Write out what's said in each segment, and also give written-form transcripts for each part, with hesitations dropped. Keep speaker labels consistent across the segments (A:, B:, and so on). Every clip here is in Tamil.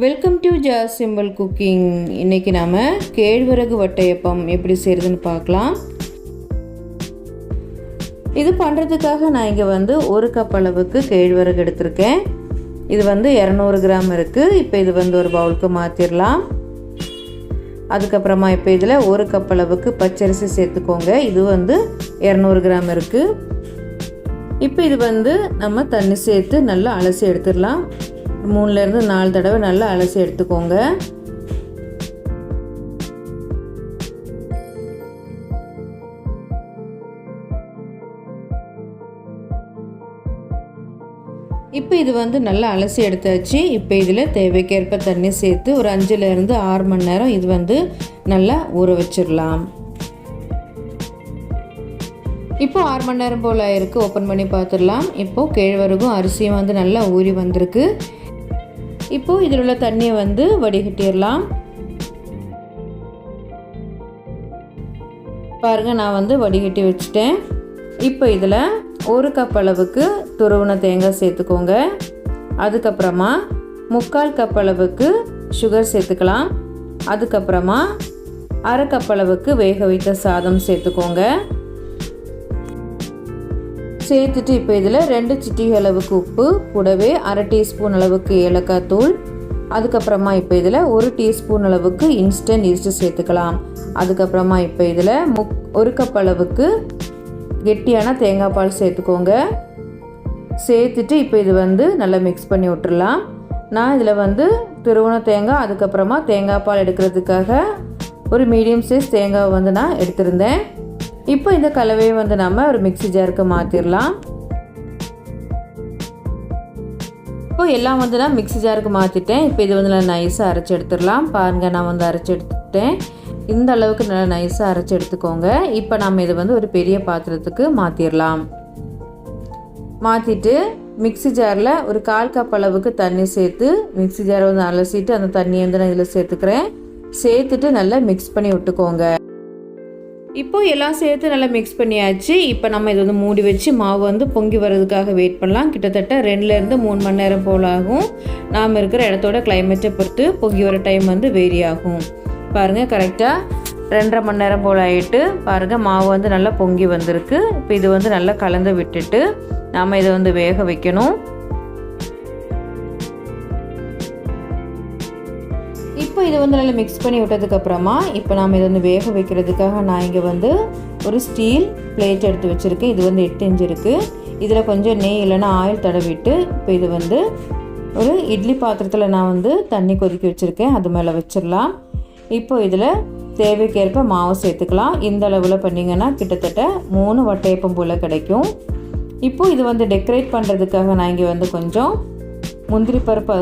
A: Welcome to Jas simple cooking. இன்றைக்கி நாம் கேழ்வரகு வட்டையப்பம் எப்படி செய்கிறதுன்னு பார்க்கலாம். இது பண்ணுறதுக்காக நான் இங்கே ஒரு கப் அளவுக்கு கேழ்வரகு எடுத்திருக்கேன். இது 200 கிராம் இருக்குது. இப்போ இது ஒரு பவுலுக்கு மாற்றிடலாம். அதுக்கப்புறமா இப்போ இதில் 1 கப் அளவுக்கு பச்சரிசி சேர்த்துக்கோங்க. இது 200 கிராம் இருக்குது. இப்போ இது நம்ம தண்ணி சேர்த்து நல்லா அலசி எடுத்துடலாம். 3லேருந்து 4 தடவை நல்லா அலசி எடுத்துக்கோங்க. இப்போ இது நல்லா அலசி எடுத்தாச்சு. இப்போ இதில் தேவைக்கேற்ப தண்ணி சேர்த்து ஒரு 5லேருந்து 6 மணி நேரம் இது நல்லா ஊற வச்சிடலாம். இப்போ 6 மணி நேரம் போல் ஆயிருக்கு. ஓப்பன் பண்ணி பார்த்துடலாம். இப்போது கேழ்வரகும் அரிசியும் நல்லா ஊறி வந்திருக்கு. இப்போது இதில் உள்ள தண்ணியை வடிகட்டிடலாம். பாருங்கள், நான் வடிகட்டி வச்சுட்டேன். இப்போ இதில் 1 கப் அளவுக்கு துருவின தேங்காய் சேர்த்துக்கோங்க. அதுக்கப்புறமா 3/4 கப் அளவுக்கு சுகர் சேர்த்துக்கலாம். அதுக்கப்புறமா 1/2 கப் அளவுக்கு வேக வைத்த சாதம் சேர்த்துக்கோங்க. சேர்த்துட்டு இப்போ இதில் 2 சிட்டிகை அளவுக்கு உப்பு, கூடவே 1/2 டீஸ்பூன் அளவுக்கு ஏலக்காய் தூள், அதுக்கப்புறமா இப்போ இதில் 1 டீஸ்பூன் அளவுக்கு இன்ஸ்டன்ட் ஈஸ்ட் சேர்த்துக்கலாம். அதுக்கப்புறமா இப்போ இதில் 1 கப் அளவுக்கு கெட்டியான தேங்காய் பால் சேர்த்துக்கோங்க. சேர்த்துட்டு இப்போ இது நல்லா மிக்ஸ் பண்ணி விட்டுடலாம். நான் இதில் துருவன தேங்காய், அதுக்கப்புறமா தேங்காய் பால் எடுக்கிறதுக்காக ஒரு மீடியம் சைஸ் தேங்காவை நான் எடுத்திருந்தேன். இப்போ இந்த கலவையை நம்ம ஒரு மிக்ஸி ஜாருக்கு மாற்றிடலாம். இப்போ எல்லாம் நான் மிக்ஸி ஜாருக்கு மாற்றிட்டேன். இப்போ இது நான் நைஸாக அரைச்சி எடுத்துடலாம். பாருங்கள், நான் அரைச்சி எடுத்துட்டேன். இந்த அளவுக்கு நல்லா நைஸாக அரைச்சி எடுத்துக்கோங்க. இப்போ நம்ம இதை ஒரு பெரிய பாத்திரத்துக்கு மாற்றிடலாம். மாற்றிட்டு மிக்ஸி ஜாரில் ஒரு 1/4 கப் அளவுக்கு தண்ணி சேர்த்து மிக்ஸி ஜாரை அலசிட்டு அந்த தண்ணியை நான் இதில் சேர்த்துக்கிறேன். சேர்த்துட்டு நல்லா மிக்ஸ் பண்ணி விட்டுக்கோங்க. இப்போ எல்லாம் சேர்த்து நல்லா மிக்ஸ் பண்ணியாச்சு. இப்போ நம்ம இது மூடி வச்சு மாவு பொங்கி வர்றதுக்காக வெயிட் பண்ணலாம். கிட்டத்தட்ட 2லேருந்து 3 மணி நேரம் போல் ஆகும். நாம் இருக்கிற இடத்தோட கிளைமேட்டை பொறுத்து பொங்கி வர டைம் வேரி ஆகும். பாருங்கள், கரெக்டாக 2.5 மணி நேரம் போல் ஆகிட்டு பாருங்கள், மாவு நல்லா பொங்கி வந்திருக்கு. இப்போ இது நல்லா கலந்து விட்டுட்டு நாம் இதை வேக வைக்கணும். இப்போ இது நல்லா மிக்ஸ் பண்ணி விட்டதுக்கப்புறமா இப்போ நாம் இதை வேக வைக்கிறதுக்காக நான் இங்கே ஒரு ஸ்டீல் பிளேட் எடுத்து வச்சுருக்கேன். இது 8 இன்ச் இருக்குது. இதில் கொஞ்சம் நெய் இல்லைன்னா ஆயில் தடவிட்டு இப்போ இது ஒரு இட்லி பாத்திரத்தில் நான் தண்ணி கொதிக்க வச்சுருக்கேன். அது மேலே வச்சிடலாம். இப்போ இதில் தேவைக்கேற்ப மாவு சேர்த்துக்கலாம். இந்த அளவில் பண்ணிங்கன்னா கிட்டத்தட்ட 3 வட்டையப்பம் போல் கிடைக்கும். இப்போது இது டெக்கரேட் பண்ணுறதுக்காக நான் இங்கே கொஞ்சம் முந்திரி பருப்பு,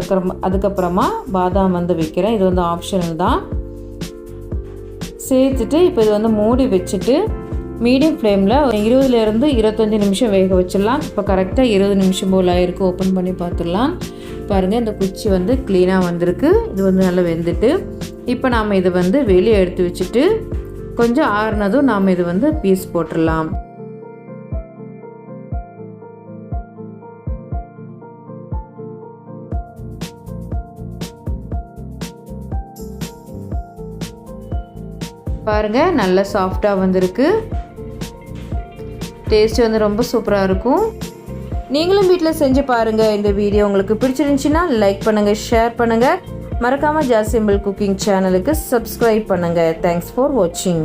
A: அதுக்கப்புறமா பாதாம் வைக்கிறேன். இது ஆப்ஷனல் தான். சேர்த்துட்டு இப்போ இது மூடி வச்சுட்டு மீடியம் ஃப்ளேமில் 20லேருந்து 25 நிமிஷம் வேக வச்சிடலாம். இப்போ கரெக்டாக 20 நிமிஷம் போல் ஆயிருக்கு. ஓப்பன் பண்ணி பார்த்துடலாம். பாருங்கள், இந்த குச்சி க்ளீனாக வந்திருக்கு. இது நல்லா வெந்துட்டு இப்போ நாம் இதை வெளியே எடுத்து வச்சுட்டு கொஞ்சம் ஆறுனதும் நாம் இது பீஸ் போட்டுடலாம். பாருங்கள், நல்ல சாஃப்டாக வந்திருக்கு. டேஸ்ட் ரொம்ப சூப்பராக இருக்கும். நீங்களும் வீட்டில் செஞ்சு பாருங்கள். இந்த வீடியோ உங்களுக்கு பிடிச்சிருந்துச்சின்னா லைக் பண்ணுங்கள், ஷேர் பண்ணுங்கள். மறக்காமல் ஜாஸ் சிம்பிள் குக்கிங் சேனலுக்கு சப்ஸ்கிரைப் பண்ணுங்கள். தேங்க்ஸ் ஃபார் வாட்சிங்.